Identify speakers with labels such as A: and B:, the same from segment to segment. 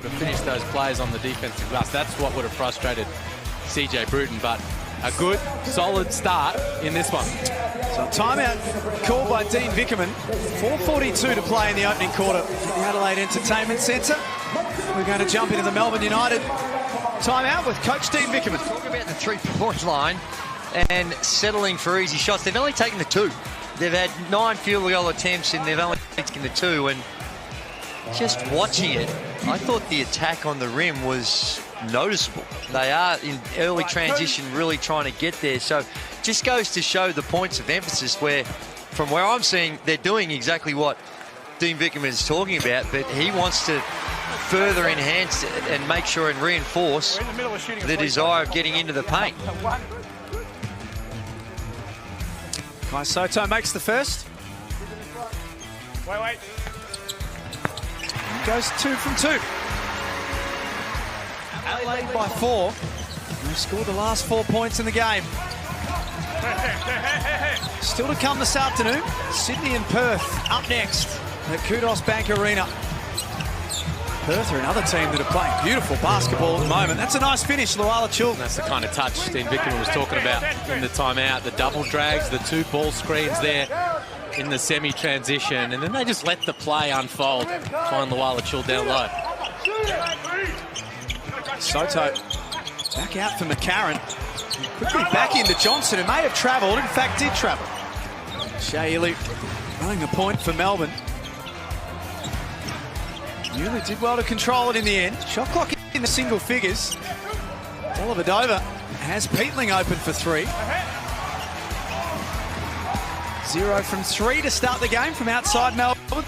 A: to finish those plays on the defensive glass. That's what would have frustrated CJ Bruton, but a good, solid start in this one.
B: So timeout called by Dean Vickerman. 4:42 to play in the opening quarter at the Adelaide Entertainment Centre. We're going to jump into the Melbourne United timeout with Coach Dean Vickerman.
C: Talk about the three-point line and settling for easy shots. They've only taken the 2. They've had 9 field goal attempts and they've only taken the 2. And just watching it, I thought the attack on the rim was noticeable. They are in early transition really trying to get there. So just goes to show the points of emphasis where, from where I'm seeing, they're doing exactly what Dean Vickerman is talking about, but he wants to further enhance and make sure and reinforce the desire of getting into the paint.
B: Kai Sotto makes the first.
D: Wait.
B: Goes 2 from 2. Adelaide by 4. They've scored the last 4 points in the game. Still to come this afternoon. Sydney and Perth up next at Kudos Bank Arena. Perth are another team that are playing beautiful basketball at the moment. That's a nice finish, Luala Chul.
A: That's the kind of touch Dean Vickerman was talking about in the timeout. The double drags, the 2 ball screens there in the semi-transition, and then they just let the play unfold. Find Luala Chul down low.
B: Sotto back out for McCarron. Quickly back into Johnson, who may have travelled, in fact did travel. Shea Ili running the point for Melbourne. Newley did well to control it in the end. Shot clock in the single figures. Oliver Dover has Peatling open for 3. 0 from 3 to start the game from outside Melbourne.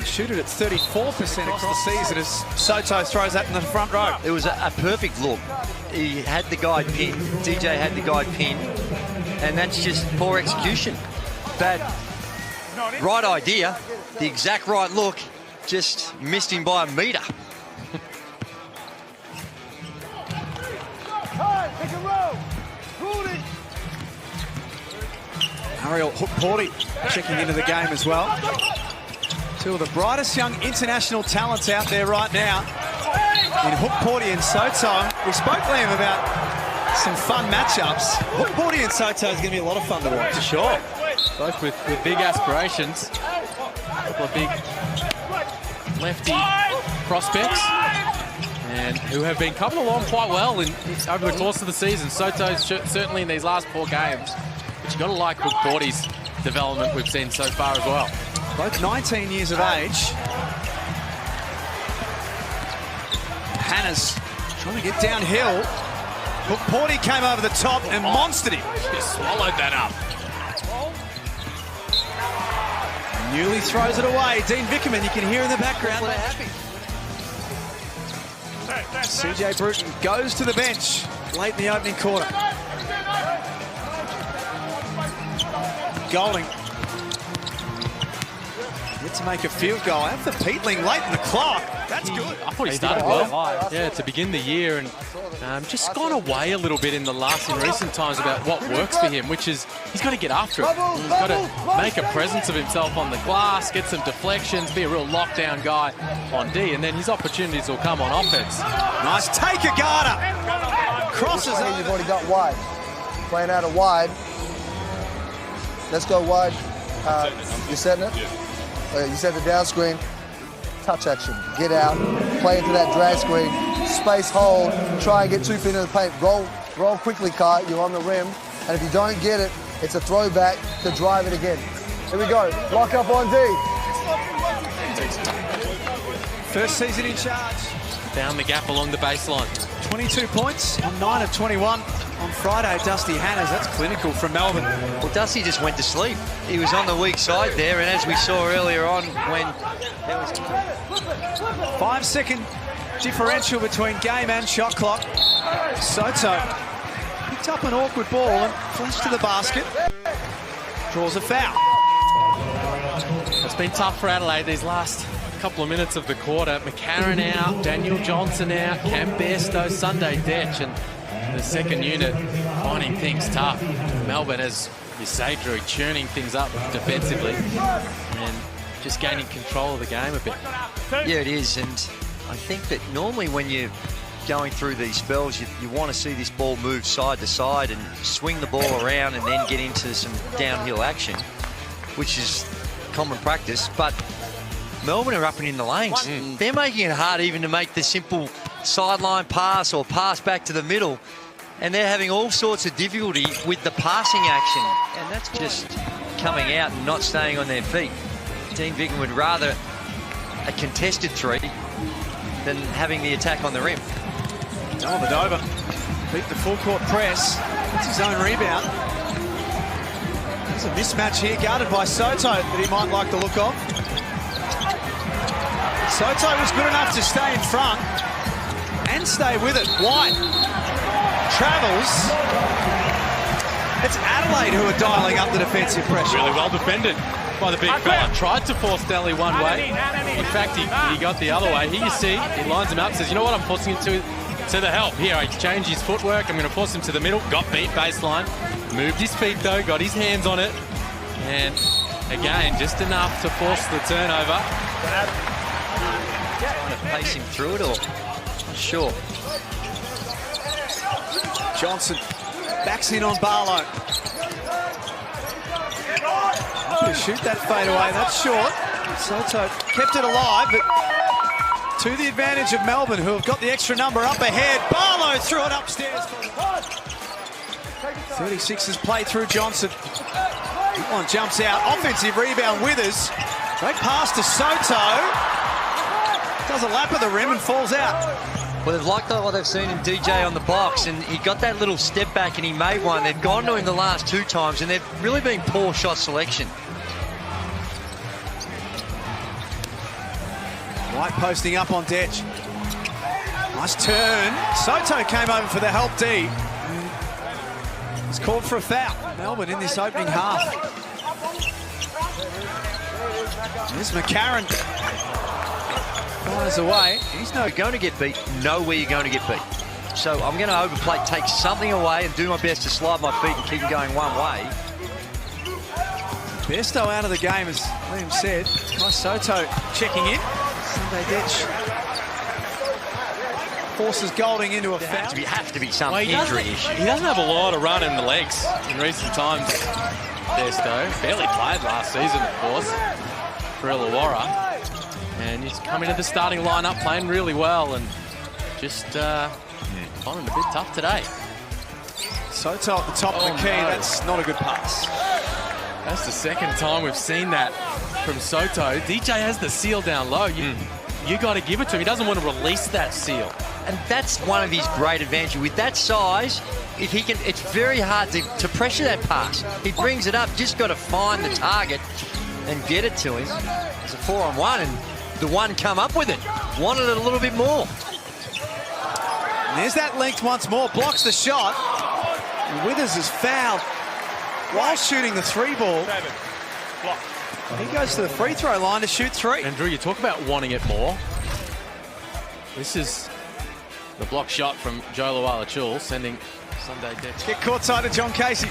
B: Shoot it at 34% across the season as Sotto throws that in the front row.
C: It was a perfect look. He had the guy pinned. DJ had the guy pinned. And that's just poor execution. Bad. Right idea. The exact right look. Just missed him by a metre.
B: Ariel Hook-Porty checking into the game as well. 2 of the brightest young international talents out there right now in Hook-Porty and Sotto. We spoke, Liam, about some fun matchups. Hook-Porty and Sotto is going to be a lot of fun to watch.
A: For sure. Both with big aspirations. A couple of big lefty prospects, and who have been coming along quite well over the course of the season. Soto's certainly in these last 4 games, but you've got to like Hook-Porty's development we've seen so far as well.
B: Both 19 years of age. Hannah's trying to get downhill. Hook-Porty came over the top and monstered him.
A: Just swallowed that up.
B: Newley throws it away. Dean Vickerman, you can hear in the background.
C: They're happy.
B: CJ Bruton goes to the bench late in the opening quarter. Golding. Get to make a field goal. After Peatling late in the clock. That's good.
A: I thought he started well. Yeah, to begin the year, and just gone away a little bit in recent times about what works for him, which is he's got to get after it. He's got to make a presence of himself on the glass, get some deflections, be a real lockdown guy on D, and then his opportunities will come on offense.
B: Nice take, Agata. Crosses over.
E: You've already got wide. Playing out of wide. Let's go wide. You setting it? You set the down screen. Touch action. Get out. Play into that drag screen. Space hold. Try and get 2 feet into the paint. Roll quickly, Kai. You're on the rim. And if you don't get it, it's a throwback to drive it again. Here we go. Lock up on D.
B: First season in charge.
A: Found the gap along the baseline.
B: 22 points on 9 of 21 on Friday. Dusty Hannahs, that's clinical from Melbourne.
C: Well, Dusty just went to sleep. He was on the weak side there, and as we saw earlier on when there was
B: 5-second differential between game and shot clock. Sotto picked up an awkward ball and flashed to the basket. Draws a foul.
A: It's been tough for Adelaide these last couple of minutes of the quarter. McCarron out, Daniel Johnson out, Cam Bairstow, Sunday Detch, and the second unit finding things tough. Melbourne, as you say, Drew, churning things up defensively and just gaining control of the game a bit.
C: Yeah, it is, and I think that normally when you're going through these spells, you want to see this ball move side to side and swing the ball around and then get into some downhill action, which is common practice. But Melbourne are up and in the lanes. They're making it hard even to make the simple sideline pass or pass back to the middle. And they're having all sorts of difficulty with the passing action. And that's just coming out and not staying on their feet. Dean Vicken would rather a contested three than having the attack on the rim.
B: Dellavedova beat the full court press. It's his own rebound. There's a mismatch here guarded by Sotto that he might like the look of. Sotto was good enough to stay in front and stay with it. White travels. It's Adelaide who are dialing up the defensive pressure.
A: Really well defended by the big fella. Tried to force Daly one way. In fact, he got the other way. Here you see, he lines him up, says, you know what, I'm forcing him to the help. Here, he changed his footwork. I'm going to force him to the middle. Got beat baseline. Moved his feet, though. Got his hands on it. And, again, just enough to force the turnover.
C: Trying to pace him through it, or not sure.
B: Johnson backs in on Barlow. To shoot that fade away, that's short. Sotto kept it alive, but to the advantage of Melbourne, who have got the extra number up ahead. Barlow threw it upstairs. 36ers play through Johnson. One jumps out, offensive rebound, Withers. Great pass to Sotto. Does a lap of the rim and falls out.
C: Well, they've liked what they've seen in DJ on the box, and he got that little step back and he made one. They've gone to him the last two times, and they've really been poor shot selection.
B: White posting up on Detch. Nice turn. Sotto came over for the help D. He's called for a foul. Melbourne in this opening half. There's McCarron. Fires away.
C: He's not going to get beat. Know where you're going to get beat. So I'm going to overplay, take something away and do my best to slide my feet and keep him going one way.
B: Besto out of the game, as Liam said. Kai Sotto checking in. Sunday Detch forces Golding into a foul.
C: Have to be some injury issue.
A: He doesn't have a lot of run in the legs in recent times, Besto. Barely played last season, of course, for Illawarra. And he's come into the starting lineup playing really well and just finding it a bit tough today.
B: Soto at the top of the key. No. That's not a good pass.
A: That's the second time we've seen that from Soto. DJ has the seal down low. You got to give it to him. He doesn't want to release that seal.
C: And that's one of his great advantages. With that size, if he can, it's very hard to pressure that pass. He brings it up, just got to find the target and get it to him. It's a 4-on-1, and the one come up with it. Wanted it a little bit more.
B: And there's that length once more. Blocks the shot. And Withers is fouled while shooting the three ball. He goes to the free throw line to shoot three.
A: And Drew, you talk about wanting it more. This is the block shot from Joe Luala-Chul, sending Sunday Detch.
B: Get courtside to John Casey.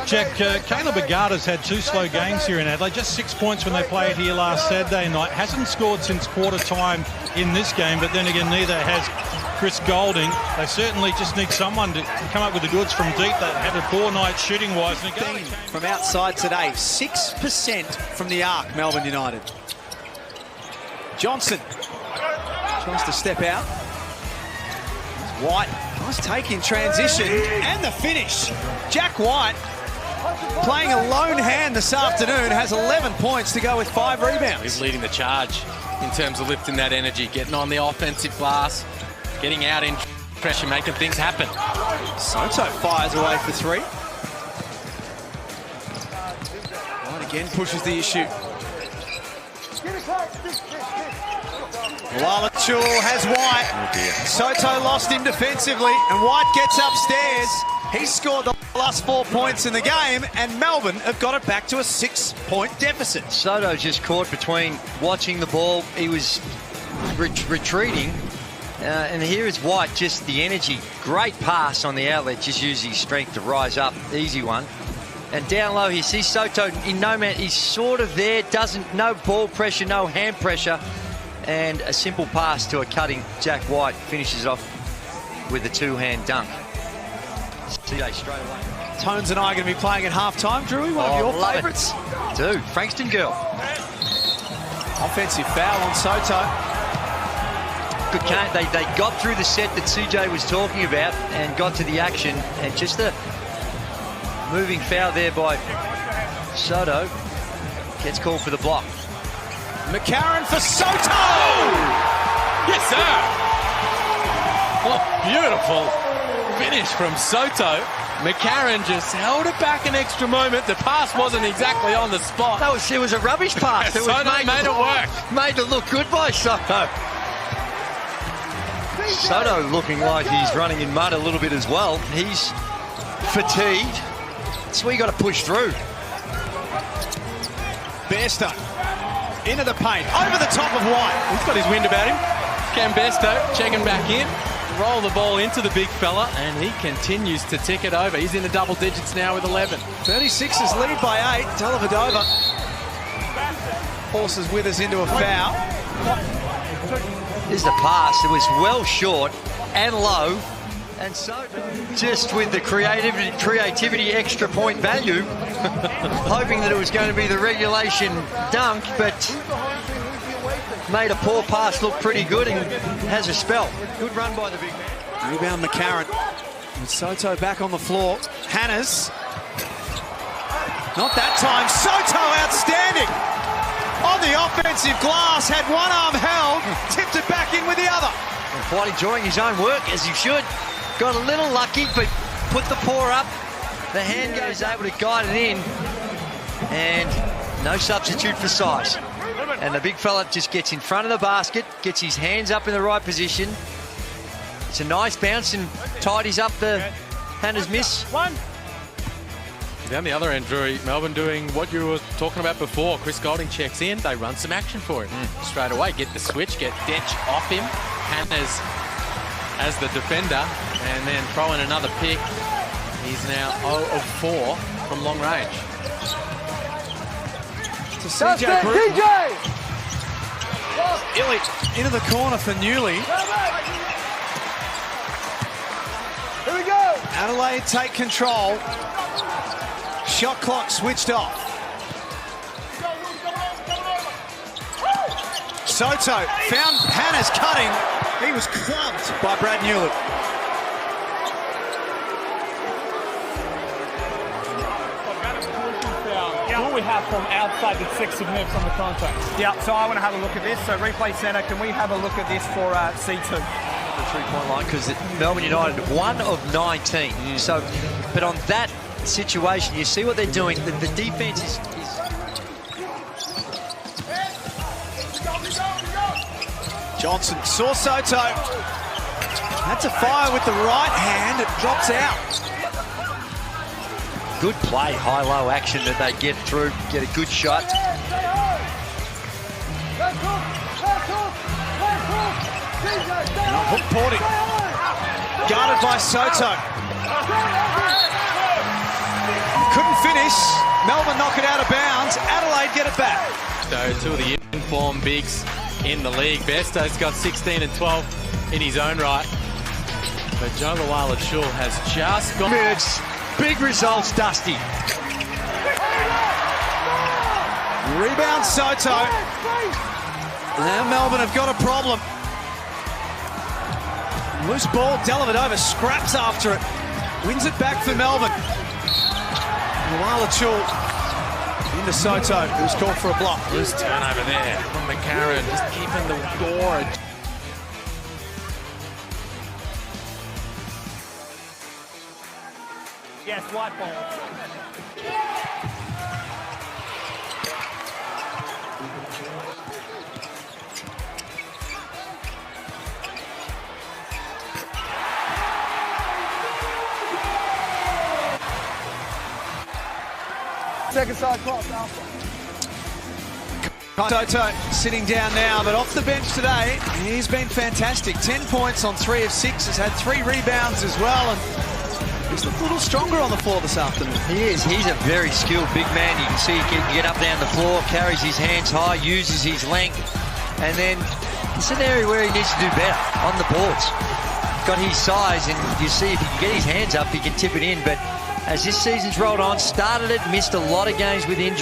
D: Jack, Caleb Agata's had two slow games here in Adelaide. Just 6 points when they played here last Saturday night. Hasn't scored since quarter time in this game, but then again, neither has Chris Golding. They certainly just need someone to come up with the goods from deep. They had a poor night shooting-wise.
B: From outside today, 6% from the arc, Melbourne United. Johnson tries to step out. White, nice take in transition, and the finish. Jack White, playing a lone hand this afternoon, has 11 points to go with 5 rebounds.
A: He's leading the charge in terms of lifting that energy, getting on the offensive glass, getting out in pressure, making things happen.
B: Soto fires away for 3. White again pushes the issue. Luala-Chul has White. Soto lost him defensively, and White gets upstairs. He scored the last 4 points in the game, and Melbourne have got it back to a 6-point deficit.
C: Soto just caught between watching the ball. He was retreating, and here is White, just the energy. Great pass on the outlet, just used his strength to rise up. Easy one. And down low, you see Soto in no man. He's sort of there, no ball pressure, no hand pressure. and a simple pass to a cutting Jack White finishes off with a two-hand dunk. CJ straight away.
B: Tones and I are going to be playing at half-time, Drewy, one of your favourites.
C: Dude, Frankston girl.
B: Offensive foul on Sotto.
C: Good count. They got through the set that CJ was talking about and got to the action, and just a moving foul there by Sotto. Gets called for the block.
B: McCarron for Sotto!
A: Yes, sir! What beautiful finish from Sotto. McCarron just held it back an extra moment. The pass wasn't exactly on the spot.
C: It was a rubbish pass.
A: Sotto made it work.
C: Made it look good by Sotto. Sotto looking like he's running in mud a little bit as well. He's fatigued. That's where you got to push through.
B: Bairstow into the paint, over the top of White.
A: He's got his wind about him. Cam Bairstow checking back in. Roll the ball into the big fella, and he continues to tick it over. He's in the double digits now with 11.
B: 36ers lead by 8. Dellavedova forces Withers into a foul.
C: Here's the pass. It was well short and low, and so just with the creativity extra point value, hoping that it was going to be the regulation dunk, but made a poor pass look pretty good and has a spell. Good run by the big man.
B: Rebound McCarron. With Sotto back on the floor. Hannes. Not that time. Sotto outstanding. On the offensive glass. Had one arm held. Tipped it back in with the other.
C: And quite enjoying his own work, as he should. Got a little lucky, but put the paw up. The hand goes able to guide it in. And no substitute for size. And the big fella just gets in front of the basket, gets his hands up in the right position. It's a nice bounce and tidies up the Hannah's miss.
A: Down the other end, Drewy, Melbourne doing what you were talking about before. Chris Goulding checks in, they run some action for him. Straight away, get the switch, get Detch off him. Hannah's as the defender, and then throw in another pick. He's now 0 of 4 from long range.
B: To CJ Bruton. Illich into the corner for Newley.
E: Here we go.
B: Adelaide take control. Shot clock switched off. Sotto found Hannes cutting. He was clubbed by Brad Newley.
F: What we have from outside the 6 significant on the contract. Yeah, so I want to have a look at this. So replay centre, can we have a look at this for C2?
C: The three-point line, because Melbourne United 1 of 19. So, but on that situation, you see what they're doing. The defense is
B: Johnson saw Sotto. Had to fire with the right hand. It drops out.
C: good play, high-low action that they get through, get a good shot.
B: Hook Porting, guarded by Sotto. Couldn't finish. Melbourne knock it out of bounds. Adelaide get it back.
A: So two of the informed bigs in the league. Bestow's got 16 and 12 in his own right. But Joe Lawala-Shul has just got...
C: Minutes, big results, Dusty.
B: Rebound Sotto. Now Melbourne have got a problem. Loose ball, Dellavedova scraps after it. Wins it back for Melbourne. Lawala-Shul into Sotto, who's called for a block.
A: Loose turnover there from McCarron, just keeping the door.
F: Yes, white ball.
E: Second side cross, Alpha.
B: Sotto sitting down now, but off the bench today, he's been fantastic. 10 points on 3 of 6, has had 3 rebounds as well, and he's looked a little stronger on the floor this afternoon.
C: He is. He's a very skilled big man. You can see he can get up down the floor, carries his hands high, uses his length, and then It's an area where he needs to do better on the boards. Got his size, and you see if he can get his hands up, he can tip it in. But as this season's rolled on, started it, missed a lot of games with injury.